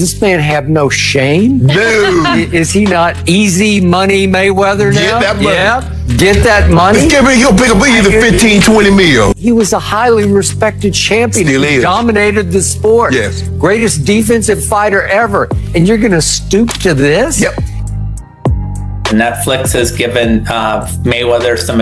This man have no shame? No. Is he not easy money Mayweather now? Get that money. Yeah, get that money. He'll pick up either 15, 20 mil. He was a highly respected champion. Still He is. dominated the sport. Yes. Greatest defensive fighter ever. And you're going to stoop to this? Yep. Netflix has given Mayweather some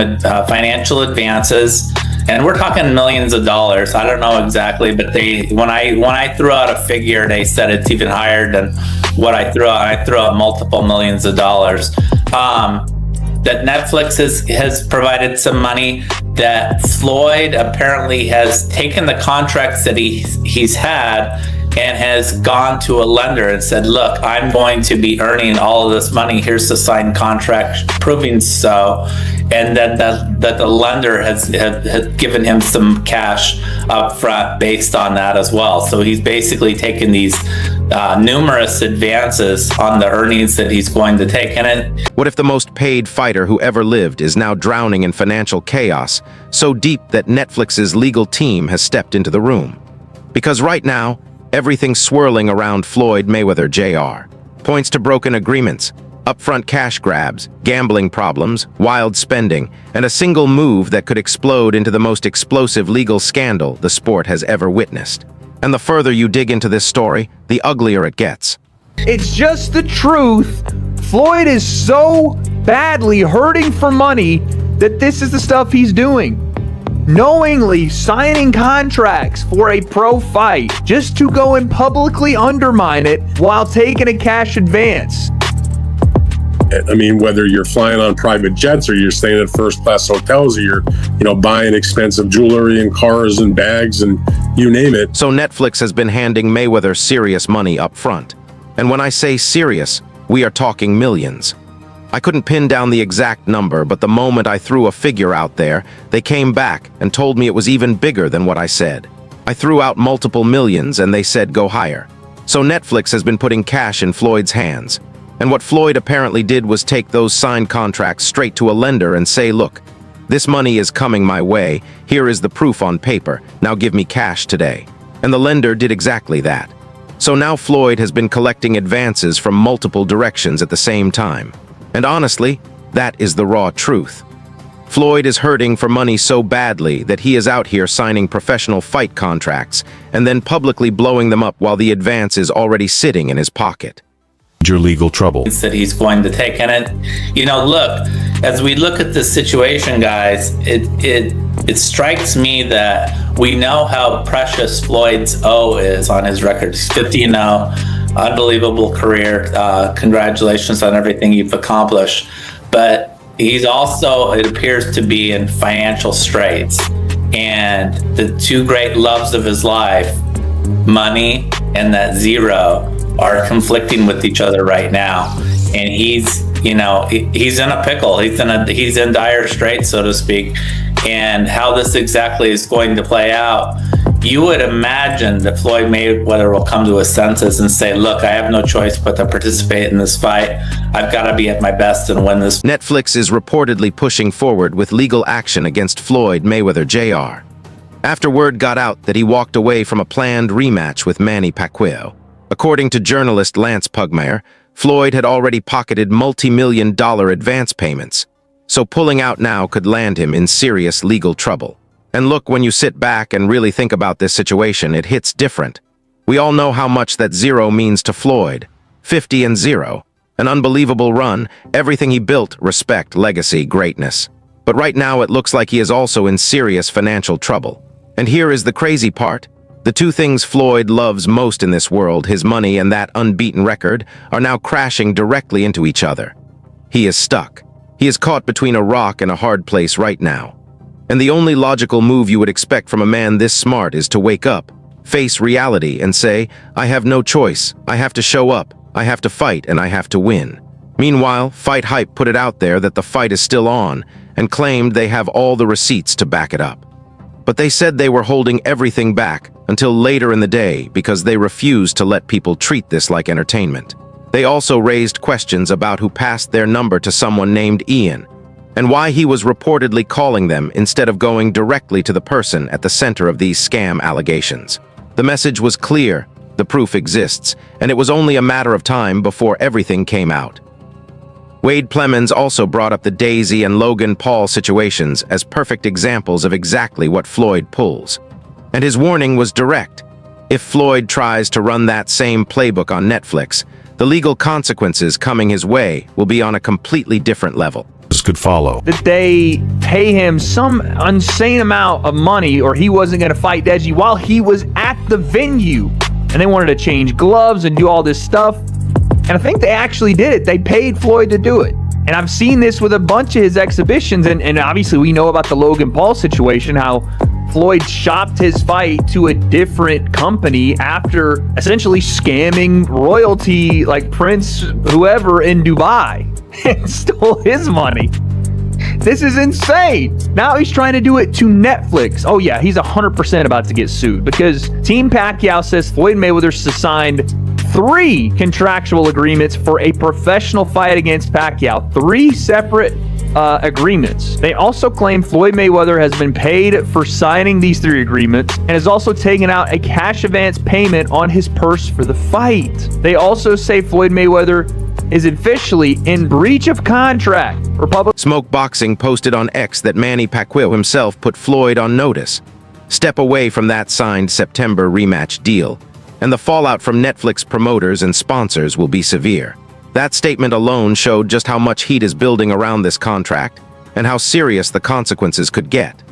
financial advances, and we're talking millions of dollars. I don't know exactly, but when I threw out a figure, they said it's even higher than what I threw out. I threw out multiple millions of dollars. That Netflix has provided some money. That Floyd apparently has taken the contracts that he's had and has gone to a lender and said, look, I'm going to be earning all of this money. Here's the signed contract proving so. And then that the lender has given him some cash up front based on that as well. So he's basically taken these numerous advances on the earnings that he's going to take. What if the most paid fighter who ever lived is now drowning in financial chaos so deep that Netflix's legal team has stepped into the room? Because right now, everything swirling around Floyd Mayweather Jr. points to broken agreements, upfront cash grabs, gambling problems, wild spending, and a single move that could explode into the most explosive legal scandal the sport has ever witnessed. And the further you dig into this story, the uglier it gets. It's just the truth. Floyd is so badly hurting for money that this is the stuff he's doing. Knowingly signing contracts for a pro fight just to go and publicly undermine it while taking a cash advance. I mean, whether you're flying on private jets or you're staying at first-class hotels or you're, buying expensive jewelry and cars and bags and you name it. So Netflix has been handing Mayweather serious money up front. And when I say serious, we are talking millions. I couldn't pin down the exact number, but the moment I threw a figure out there, they came back and told me it was even bigger than what I said. I threw out multiple millions and they said go higher. So Netflix has been putting cash in Floyd's hands. And what Floyd apparently did was take those signed contracts straight to a lender and say, look, this money is coming my way. Here is the proof on paper. Now give me cash today. And the lender did exactly that. So now Floyd has been collecting advances from multiple directions at the same time. And honestly, that is the raw truth. Floyd is hurting for money so badly that he is out here signing professional fight contracts and then publicly blowing them up while the advance is already sitting in his pocket. Your legal trouble that he's going to take. And look, as we look at this situation, guys, it strikes me that we know how precious Floyd's O is on his record. He's 50-0. Unbelievable career. Congratulations on everything you've accomplished. But he's also, it appears to be in financial straits. And the two great loves of his life, money and that zero, are conflicting with each other right now. And he's in a pickle. He's in dire straits, so to speak. And how this exactly is going to play out, you would imagine that Floyd Mayweather will come to his senses and say, look, I have no choice but to participate in this fight. I've got to be at my best and win this. Netflix is reportedly pushing forward with legal action against Floyd Mayweather Jr. after word got out that he walked away from a planned rematch with Manny Pacquiao. According to journalist Lance Pugmire, Floyd had already pocketed multi-million-dollar advance payments, so pulling out now could land him in serious legal trouble. And look, when you sit back and really think about this situation, it hits different. We all know how much that zero means to Floyd. 50-0. An unbelievable run, everything he built, respect, legacy, greatness. But right now it looks like he is also in serious financial trouble. And here is the crazy part. The two things Floyd loves most in this world, his money and that unbeaten record, are now crashing directly into each other. He is stuck. He is caught between a rock and a hard place right now. And the only logical move you would expect from a man this smart is to wake up, face reality, and say, I have no choice. I have to show up. I have to fight, and I have to win. Meanwhile, Fight Hype put it out there that the fight is still on and claimed they have all the receipts to back it up. But they said they were holding everything back until later in the day because they refused to let people treat this like entertainment. They also raised questions about who passed their number to someone named Ian and why he was reportedly calling them instead of going directly to the person at the center of these scam allegations. The message was clear. The proof exists, and it was only a matter of time before everything came out. Wade Plemons also brought up the Daisy and Logan Paul situations as perfect examples of exactly what Floyd pulls. And his warning was direct. If Floyd tries to run that same playbook on Netflix, the legal consequences coming his way will be on a completely different level. This could follow. That they pay him some insane amount of money or he wasn't going to fight Deji while he was at the venue. And they wanted to change gloves and do all this stuff. And I think they actually did it. They paid Floyd to do it. And I've seen this with a bunch of his exhibitions. And obviously we know about the Logan Paul situation, how Floyd shopped his fight to a different company after essentially scamming royalty like Prince whoever in Dubai and stole his money. This is insane. Now he's trying to do it to Netflix. Oh yeah, he's 100% about to get sued because Team Pacquiao says Floyd Mayweather signed 3 contractual agreements for a professional fight against Pacquiao. 3 separate agreements. They also claim Floyd Mayweather has been paid for signing these 3 agreements and has also taken out a cash advance payment on his purse for the fight. They also say Floyd Mayweather is officially in breach of contract. Smoke Boxing posted on X that Manny Pacquiao himself put Floyd on notice. Step away from that signed September rematch deal, and the fallout from Netflix promoters and sponsors will be severe. That statement alone showed just how much heat is building around this contract and how serious the consequences could get.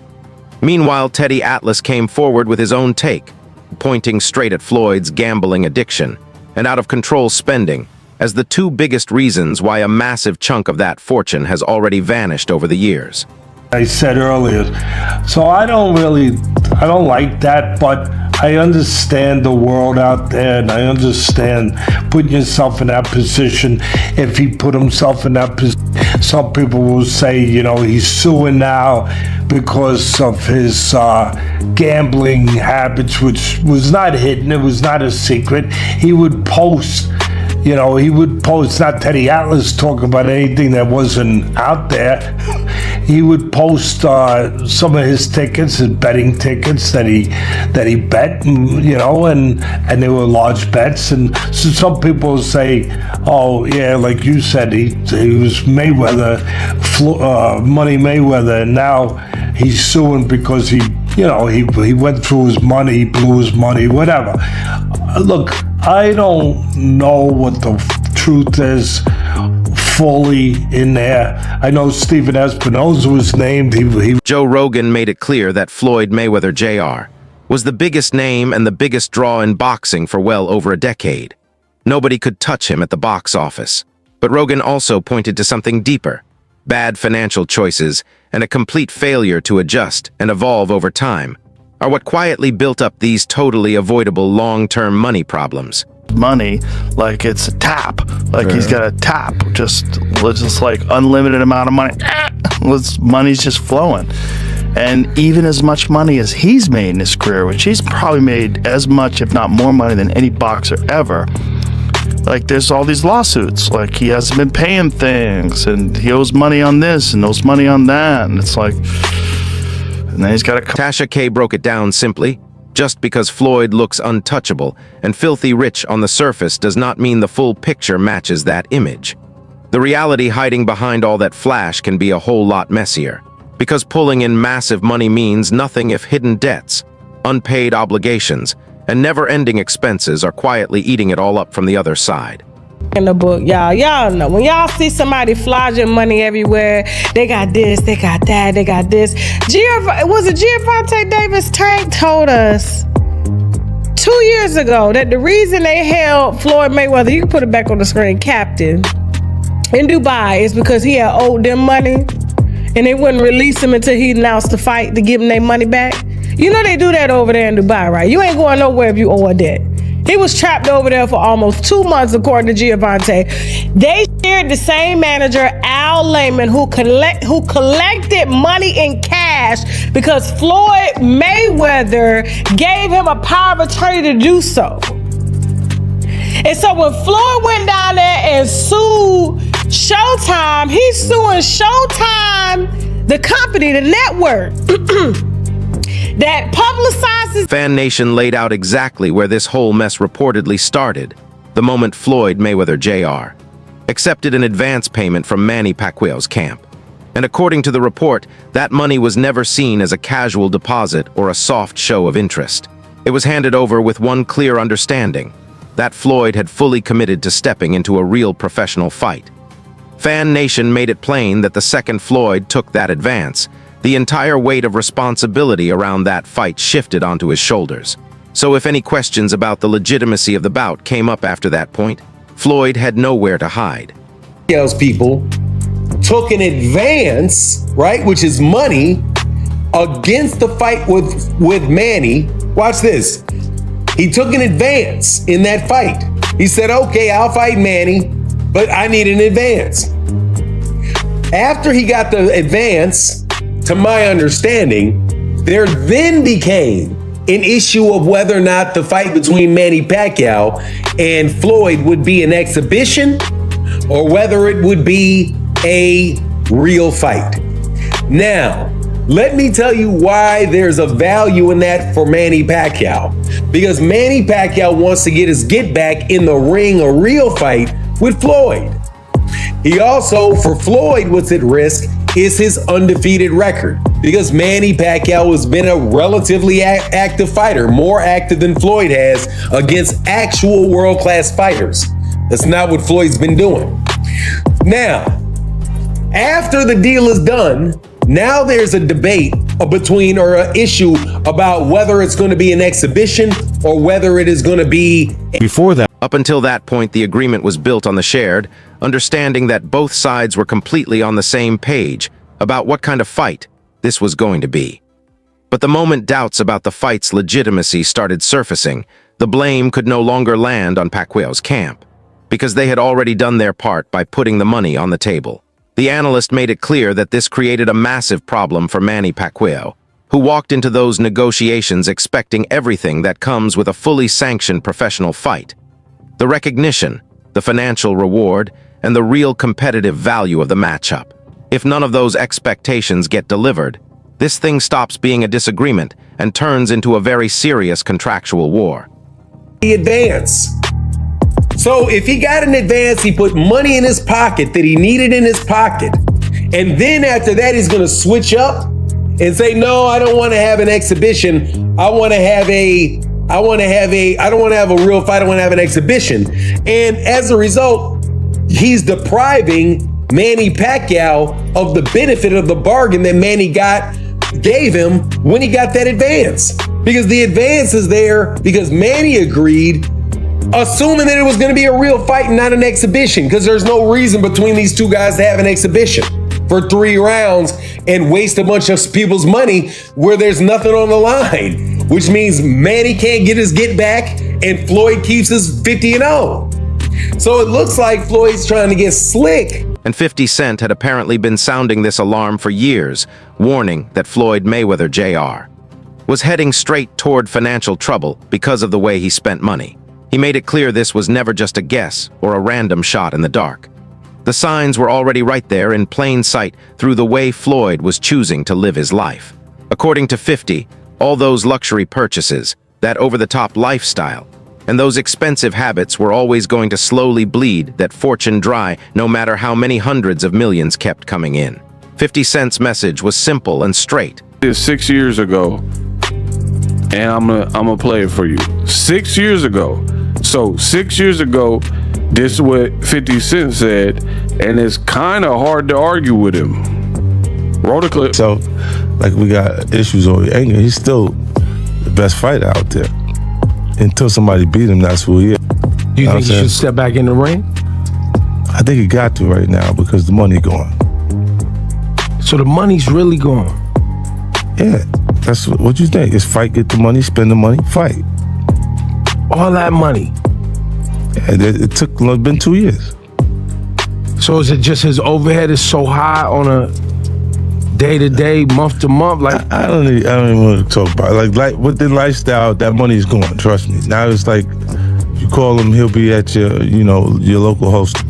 Meanwhile, Teddy Atlas came forward with his own take, pointing straight at Floyd's gambling addiction and out-of-control spending as the 2 biggest reasons why a massive chunk of that fortune has already vanished over the years. I said earlier, so I don't like that, but I understand the world out there, and I understand putting yourself in that position. If he put himself in that position, some people will say, you know, he's suing now because of his gambling habits, which was not hidden. It was not a secret. He would post, not Teddy Atlas talking about anything that wasn't out there. He would post some of his tickets, his betting tickets that he bet, and they were large bets. And so some people say, oh yeah, like you said, he was Mayweather, Money Mayweather, and now he's suing because he went through his money, he blew his money, whatever. Look, I don't know what the truth is fully in there. I know Stephen Espinoza was named. Joe Rogan made it clear that Floyd Mayweather Jr. was the biggest name and the biggest draw in boxing for well over a decade. Nobody could touch him at the box office. But Rogan also pointed to something deeper: bad financial choices and a complete failure to adjust and evolve over time are what quietly built up these totally avoidable long-term money problems. Money like it's a tap, like he's got a tap, just like unlimited amount of money. Money's just flowing. And even as much money as he's made in his career, which he's probably made as much if not more money than any boxer ever, like there's all these lawsuits, like he hasn't been paying things and he owes money on this and owes money on that, and it's like, and then he's got a... Tasha K broke it down simply: just because Floyd looks untouchable and filthy rich on the surface does not mean the full picture matches that image. The reality hiding behind all that flash can be a whole lot messier, because pulling in massive money means nothing if hidden debts, unpaid obligations, and never-ending expenses are quietly eating it all up from the other side. In the book, y'all know, when y'all see somebody flogging money everywhere, they got this, they got that, they got this. Gervonta Davis Tank told us 2 years ago that the reason they held Floyd Mayweather, you can put it back on the screen, captain, in Dubai is because he had owed them money and they wouldn't release him until he announced the fight to give them their money back. You know they do that over there in Dubai, right? You ain't going nowhere if you owe a debt. He was trapped over there for almost 2 months, according to Gervonta. They shared the same manager, Al Layman, who collected money in cash because Floyd Mayweather gave him a power of attorney to do so. And so when Floyd went down there and sued Showtime, he's suing Showtime, the company, the network. that publicizes. Fan Nation laid out exactly where this whole mess reportedly started, the moment Floyd Mayweather Jr. accepted an advance payment from Manny Pacquiao's camp. And according to the report, that money was never seen as a casual deposit or a soft show of interest. It was handed over with one clear understanding, that Floyd had fully committed to stepping into a real professional fight. Fan Nation made it plain that the second Floyd took that advance, the entire weight of responsibility around that fight shifted onto his shoulders. So if any questions about the legitimacy of the bout came up after that point, Floyd had nowhere to hide. Those people took an advance, right, which is money, against the fight with Manny. Watch this. He took an advance in that fight. He said, okay, I'll fight Manny, but I need an advance. After he got the advance, to my understanding, there then became an issue of whether or not the fight between Manny Pacquiao and Floyd would be an exhibition or whether it would be a real fight. Now, let me tell you why there's a value in that for Manny Pacquiao. Because Manny Pacquiao wants to get his get back in the ring, a real fight with Floyd. He also, for Floyd, what's at risk is his undefeated record. Because Manny Pacquiao has been a relatively active fighter, more active than Floyd has against actual world-class fighters. That's not what Floyd's been doing. Now, after the deal is done, now there's a debate between, or an issue about whether it's going to be an exhibition or whether it is going to be. Before that, up until that point, the agreement was built on the shared understanding that both sides were completely on the same page about what kind of fight this was going to be. But the moment doubts about the fight's legitimacy started surfacing, the blame could no longer land on Pacquiao's camp, because they had already done their part by putting the money on the table. The analyst made it clear that this created a massive problem for Manny Pacquiao, who walked into those negotiations expecting everything that comes with a fully sanctioned professional fight. The recognition, the financial reward, and the real competitive value of the matchup. If none of those expectations get delivered, this thing stops being a disagreement and turns into a very serious contractual war. The advance. So if he got an advance, he put money in his pocket that he needed in his pocket. And then after that, he's going to switch up and say, no, I don't want to have an exhibition. I don't want to have a real fight. I want to have an exhibition. And as a result, he's depriving Manny Pacquiao of the benefit of the bargain that Manny gave him when he got that advance. Because the advance is there because Manny agreed, assuming that it was going to be a real fight and not an exhibition, because there's no reason between these two guys to have an exhibition for 3 rounds and waste a bunch of people's money where there's nothing on the line, which means Manny can't get his get back and Floyd keeps his 50-0. So it looks like Floyd's trying to get slick. And 50 Cent had apparently been sounding this alarm for years, warning that Floyd Mayweather Jr. was heading straight toward financial trouble because of the way he spent money. He made it clear this was never just a guess or a random shot in the dark. The signs were already right there in plain sight through the way Floyd was choosing to live his life. According to 50, all those luxury purchases, that over-the-top lifestyle, and those expensive habits were always going to slowly bleed that fortune dry no matter how many hundreds of millions kept coming in. 50 Cent's message was simple and straight. 6 years ago, and I'm gonna play it for you. 6 years ago. So 6 years ago, this is what 50 Cent said, and it's kind of hard to argue with him. Roll the clip. So, like, we got issues over anger. He's still the best fighter out there. Until somebody beat him, that's who he is. Do you think he should step back in the ring? I think he got to right now because the money gone. So the money's really gone? Yeah, that's what you think. It's fight, get the money, spend the money, fight. All that money? Yeah, it's been 2 years. So is it just his overhead is so high on a day-to-day, month-to-month? Like I don't even want to talk about it. Like with the lifestyle, that money's gone, trust me. Now it's like, you call him, he'll be at your local host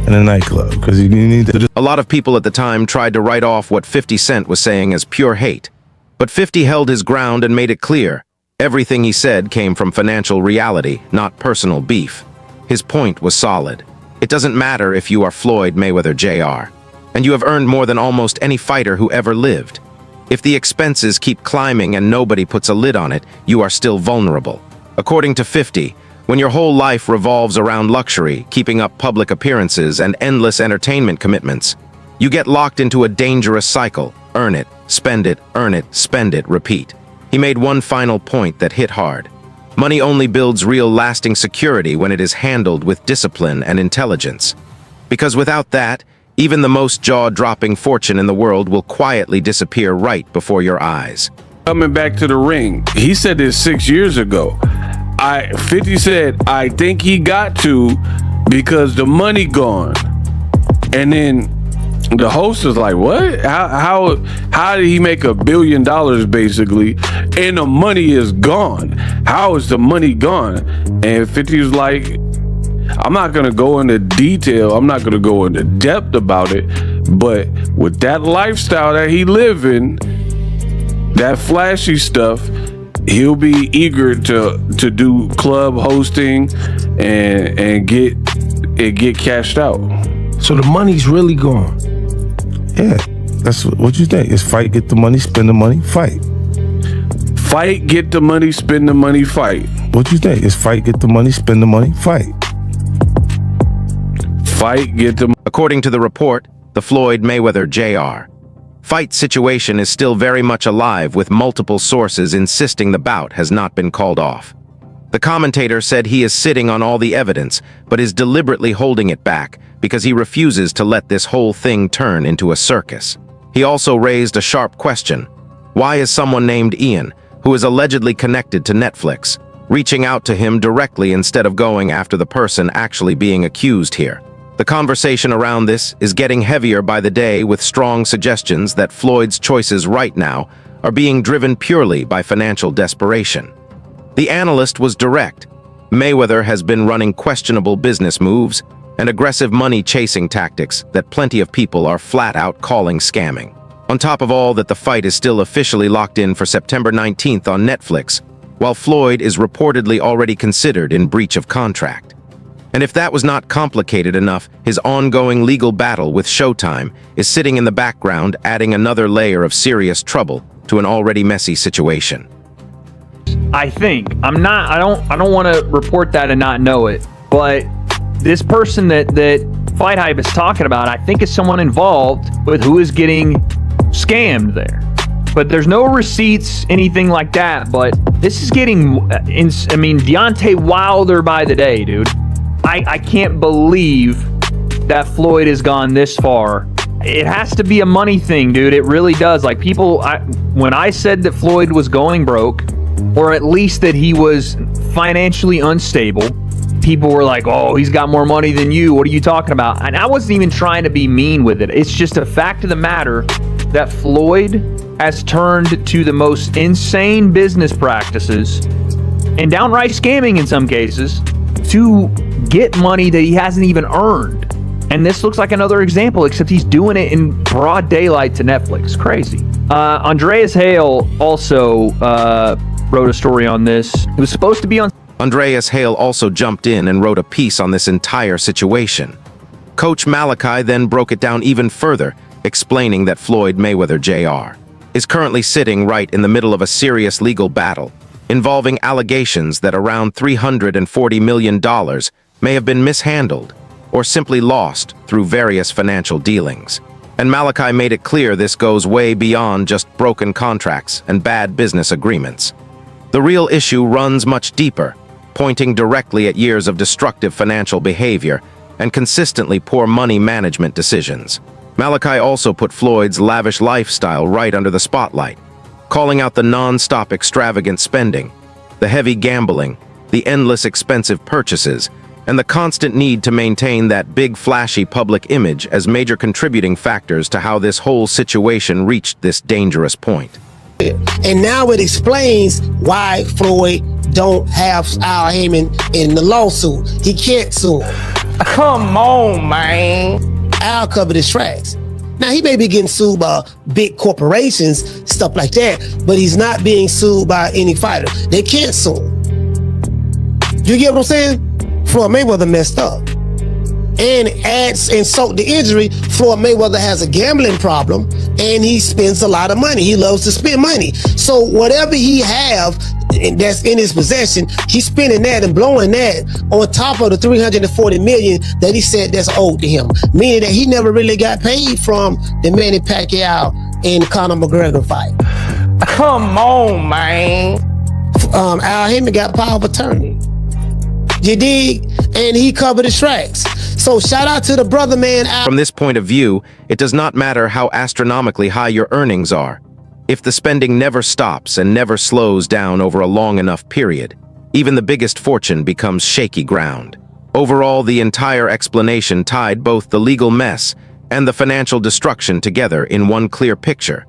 in a nightclub, because you need to. A lot of people at the time tried to write off what 50 Cent was saying as pure hate. But 50 held his ground and made it clear. Everything he said came from financial reality, not personal beef. His point was solid. It doesn't matter if you are Floyd Mayweather Jr., and you have earned more than almost any fighter who ever lived. If the expenses keep climbing and nobody puts a lid on it, you are still vulnerable. According to 50, when your whole life revolves around luxury, keeping up public appearances, and endless entertainment commitments, you get locked into a dangerous cycle. Earn it, spend it, earn it, spend it, repeat. He made one final point that hit hard. Money only builds real lasting security when it is handled with discipline and intelligence. Because without that, even the most jaw-dropping fortune in the world will quietly disappear right before your eyes. Coming back to the ring, he said this 6 years ago. 50 said, I think he got to because the money gone. And then the host was like, what? How did he make $1 billion basically and the money is gone? How is the money gone? And 50 was like, I'm not going to go into detail. I'm not going to go into depth about it. But with that lifestyle that he live in, that flashy stuff, he'll be eager to do club hosting and get cashed out. So the money's really gone. Yeah, that's what you think. It's fight, get the money, spend the money, fight. Fight, get the money, spend the money, fight. What you think? It's fight, get the money, spend the money, fight. Fight, get the... According to the report, the Floyd Mayweather Jr. fight situation is still very much alive, with multiple sources insisting the bout has not been called off. The commentator said he is sitting on all the evidence, but is deliberately holding it back because he refuses to let this whole thing turn into a circus. He also raised a sharp question. Why is someone named Ian, who is allegedly connected to Netflix, reaching out to him directly instead of going after the person actually being accused here? The conversation around this is getting heavier by the day, with strong suggestions that Floyd's choices right now are being driven purely by financial desperation. The analyst was direct. Mayweather has been running questionable business moves and aggressive money-chasing tactics that plenty of people are flat-out calling scamming. On top of all that, the fight is still officially locked in for September 19th on Netflix, while Floyd is reportedly already considered in breach of contract. And if that was not complicated enough, his ongoing legal battle with Showtime is sitting in the background, adding another layer of serious trouble to an already messy situation. I think I don't want to report that and not know it, but this person that Fight Hype is talking about, I think is someone involved with who is getting scammed there. But there's no receipts, anything like that. But this is getting, Deontay Wilder by the day, dude. I can't believe that Floyd has gone this far. It has to be a money thing, dude. It really does. Like, people, when I said that Floyd was going broke, or at least that he was financially unstable, people were like, oh, he's got more money than you. What are you talking about? And I wasn't even trying to be mean with it. It's just a fact of the matter that Floyd has turned to the most insane business practices and downright scamming in some cases to get money that he hasn't even earned. And this looks like another example, except he's doing it in broad daylight to Netflix. Crazy. Andreas Hale also wrote a story on this. It was supposed to be on... Andreas Hale also jumped in and wrote a piece on this entire situation. Coach Malachi then broke it down even further, explaining that Floyd Mayweather Jr. is currently sitting right in the middle of a serious legal battle involving allegations that around $340 million may have been mishandled or simply lost through various financial dealings. And Malachi made it clear this goes way beyond just broken contracts and bad business agreements. The real issue runs much deeper, pointing directly at years of destructive financial behavior and consistently poor money management decisions. Malachi also put Floyd's lavish lifestyle right under the spotlight, calling out the non-stop extravagant spending, the heavy gambling, the endless expensive purchases, and the constant need to maintain that big flashy public image as major contributing factors to how this whole situation reached this dangerous point. And now it explains why Floyd don't have Al Heyman in the lawsuit. He can't sue him. Come on, man. Al covered his tracks. Now, he may be getting sued by big corporations, stuff like that, but he's not being sued by any fighter. They can't sue him. You get what I'm saying? Floyd Mayweather messed up. And adds insult to injury, Floyd Mayweather has a gambling problem and he spends a lot of money. He loves to spend money. So whatever he have that's in his possession, he's spending that and blowing that on top of the $340 million that he said that's owed to him. Meaning that he never really got paid from the Manny Pacquiao and Conor McGregor fight. Come on, man. Al Heyman got power of attorney. You dig? And he covered his tracks. So shout out to the brother, man. From this point of view, it does not matter how astronomically high your earnings are. If the spending never stops and never slows down over a long enough period, even the biggest fortune becomes shaky ground. Overall, the entire explanation tied both the legal mess and the financial destruction together in one clear picture,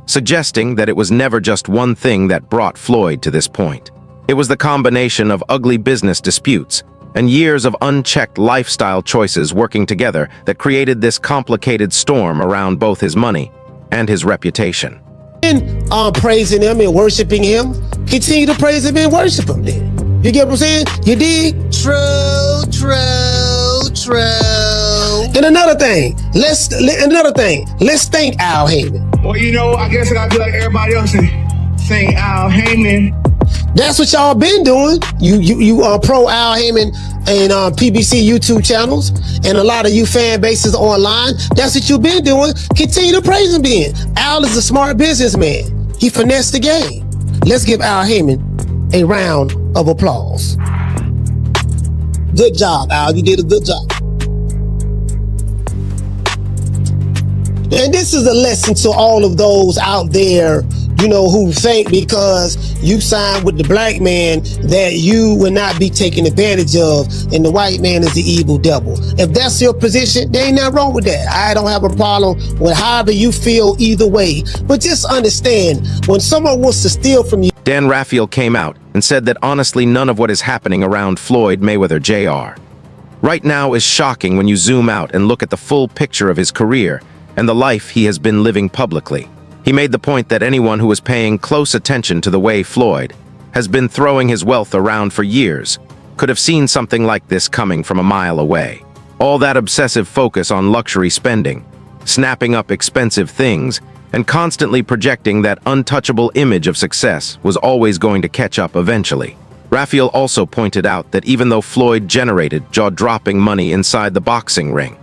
suggesting that it was never just one thing that brought Floyd to this point. It was the combination of ugly business disputes and years of unchecked lifestyle choices working together that created this complicated storm around both his money and his reputation. Praising him and worshiping him, continue to praise him and worship him then. You get what I'm saying? You dig? True. And another thing, let's thank Al Heyman. Well, you know, I guess I gotta be like everybody else and thank Al Heyman. That's what y'all been doing. You are pro Al Heyman and PBC YouTube channels, and a lot of you fan bases online. That's what you've been doing. Continue to praise him, Ben. Al is a smart businessman. He finessed the game. Let's give Al Heyman a round of applause. Good job, Al. You did a good job. And this is a lesson to all of those out there, you know, who think because you signed with the black man that you will not be taken advantage of and the white man is the evil devil. If that's your position, there ain't nothing wrong with that. I don't have a problem with however you feel either way. But just understand, when someone wants to steal from you. Dan Rafael came out and said that honestly none of what is happening around Floyd Mayweather Jr. right now is shocking when you zoom out and look at the full picture of his career and the life he has been living publicly. He made the point that anyone who was paying close attention to the way Floyd has been throwing his wealth around for years could have seen something like this coming from a mile away. All that obsessive focus on luxury spending, snapping up expensive things, and constantly projecting that untouchable image of success was always going to catch up eventually. Rafael also pointed out that even though Floyd generated jaw-dropping money inside the boxing ring,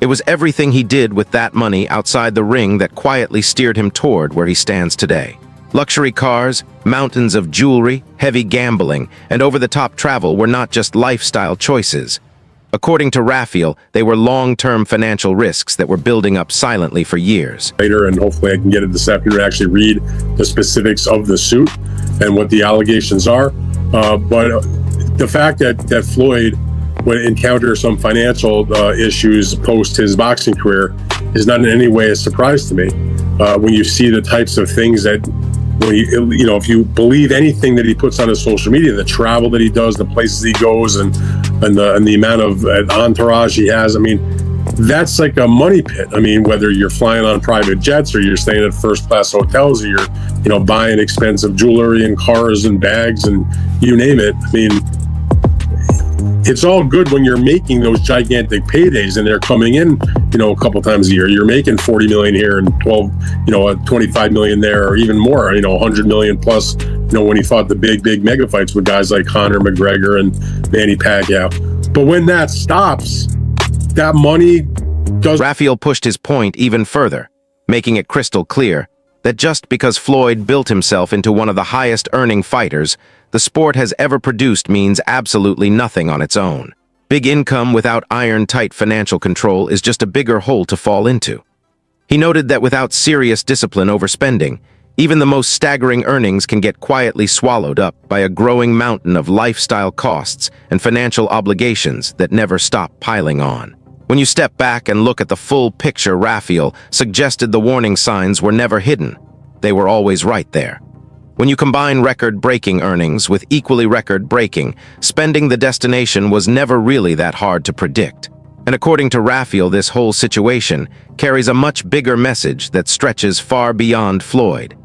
it was everything he did with that money outside the ring that quietly steered him toward where he stands today. Luxury cars, mountains of jewelry, heavy gambling, and over-the-top travel were not just lifestyle choices. According to Rafael, they were long-term financial risks that were building up silently for years. Later, and hopefully I can get it this afternoon to actually read the specifics of the suit and what the allegations are. But the fact that Floyd would encounter some financial issues post his boxing career is not in any way a surprise to me. When you see the types of things that, when you know, if you believe anything that he puts on his social media, the travel that he does, the places he goes, and the amount of entourage he has, I mean, that's like a money pit. I mean, whether you're flying on private jets or you're staying at first class hotels or you're, you know, buying expensive jewelry and cars and bags and you name it. I mean, it's all good when you're making those gigantic paydays and they're coming in, you know, a couple times a year. You're making 40 million here and 25 million there, or even more, you know, 100 million plus, you know, when he fought the big mega fights with guys like Conor McGregor and Manny Pacquiao. But when that stops, that money does. Rafael pushed his point even further, making it crystal clear that just because Floyd built himself into one of the highest earning fighters the sport has ever produced means absolutely nothing on its own. Big income without iron-tight financial control is just a bigger hole to fall into. He noted that without serious discipline over spending, even the most staggering earnings can get quietly swallowed up by a growing mountain of lifestyle costs and financial obligations that never stop piling on. When you step back and look at the full picture, Rafael suggested the warning signs were never hidden. They were always right there. When you combine record-breaking earnings with equally record-breaking, spending, the destination was never really that hard to predict. And according to Raphael, this whole situation carries a much bigger message that stretches far beyond Floyd.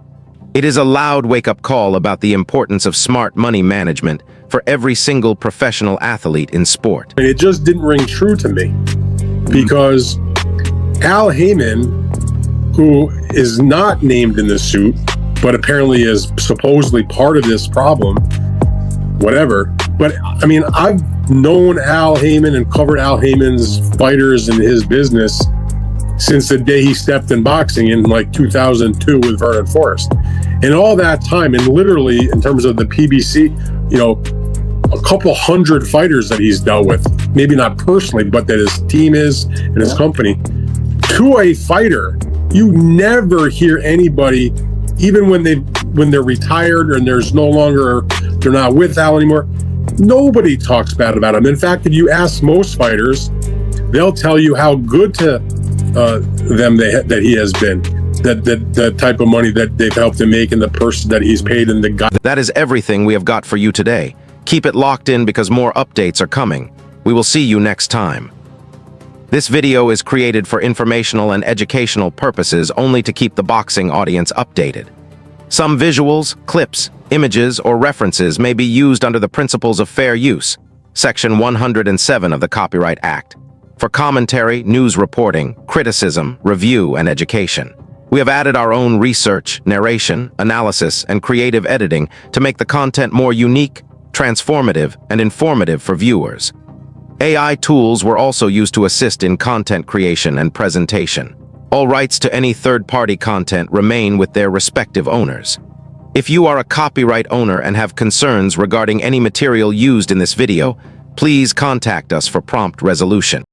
It is a loud wake-up call about the importance of smart money management for every single professional athlete in sport. It just didn't ring true to me because Al Heyman, who is not named in this suit, but apparently is supposedly part of this problem, whatever. But I mean, I've known Al Heyman and covered Al Heyman's fighters and his business since the day he stepped in boxing in like 2002 with Vernon Forrest. And all that time, and literally in terms of the PBC, you know, a couple hundred fighters that he's dealt with, maybe not personally, but that his team is and his company. To a fighter, you never hear anybody, even when they're retired and there's no longer, they're not with Al anymore, nobody talks bad about him. In fact, if you ask most fighters, they'll tell you how good to them that he has been, that the type of money that they've helped him make and the person that he's paid and the guy. That is everything we have got for you today. Keep it locked in because more updates are coming. We will see you next time. This video is created for informational and educational purposes only to keep the boxing audience updated. Some visuals, clips, images, or references may be used under the principles of fair use, Section 107 of the Copyright Act, for commentary, news reporting, criticism, review, and education. We have added our own research, narration, analysis, and creative editing to make the content more unique, transformative, and informative for viewers. AI tools were also used to assist in content creation and presentation. All rights to any third-party content remain with their respective owners. If you are a copyright owner and have concerns regarding any material used in this video, please contact us for prompt resolution.